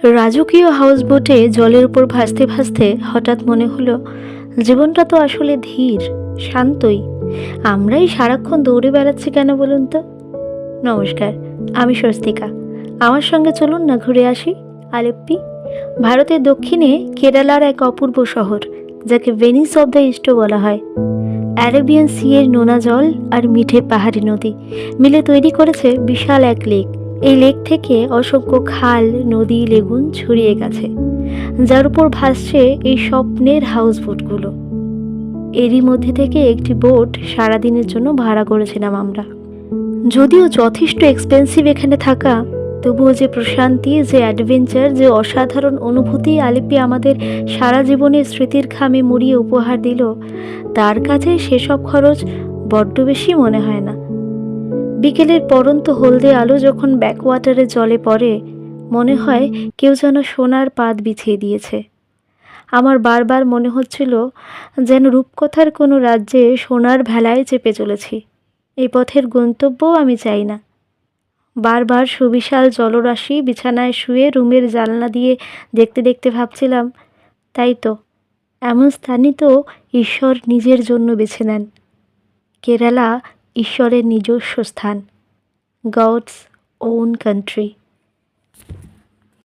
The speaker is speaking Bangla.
রাজকীয় হাউসবোটে জলের উপর ভাসতে ভাসতে হঠাৎ মনে হলো, জীবনটা তো আসলে ধীর, শান্তই। আমরাই সারাক্ষণ দৌড়ে বেড়াচ্ছি কেন বলুন তো। নমস্কার, আমি স্বস্তিকা। আমার সঙ্গে চলুন না ঘুরে আসি আলেপ্পি, ভারতের দক্ষিণে কেরালার এক অপূর্ব শহর, যাকে ভেনিস অব দ্য ইস্টও বলা হয়। অ্যারাবিয়ান সি এর নোনা জল আর মিঠে পাহাড়ি নদী মিলে তৈরি করেছে বিশাল এক লেক। এই লেক থেকে অসংখ্য খাল, নদী, লেগুন ছড়িয়ে গেছে, যার উপর ভাসছে এই স্বপ্নের হাউসবোটগুলো। এরই মধ্যে থেকে একটি বোট সারাদিনের জন্য ভাড়া করেছিলাম আমরা। যদিও যথেষ্ট এক্সপেন্সিভ এখানে থাকা, তবুও যে প্রশান্তি, যে অ্যাডভেঞ্চার, যে অসাধারণ অনুভূতি আলিপি আমাদের সারা জীবনের স্মৃতির খামে মুড়িয়ে উপহার দিল, তার কাছে সেসব খরচ বড্ড বেশি মনে হয় না। বিকেলের পরন্ত হলদে আলো যখন ব্যাকওয়াটারে জলে পড়ে, মনে হয় কেউ যেন সোনার পাত বিছিয়ে দিয়েছে। আমার বারবার মনে হচ্ছিল যেন রূপকথার কোনো রাজ্যে সোনার ভেলায় চেপে চলেছি। এই পথের গন্তব্যও আমি চাই না। বারবার সুবিশাল জলরাশি বিছানায় শুয়ে রুমের জানলা দিয়ে দেখতে দেখতে ভাবছিলাম, তাই তো, এমন স্থানই তো ঈশ্বর নিজের জন্য বেছে নেন। কেরালা ঈশ্বরের নিজস্ব স্থান, গডস ওন কান্ট্রি।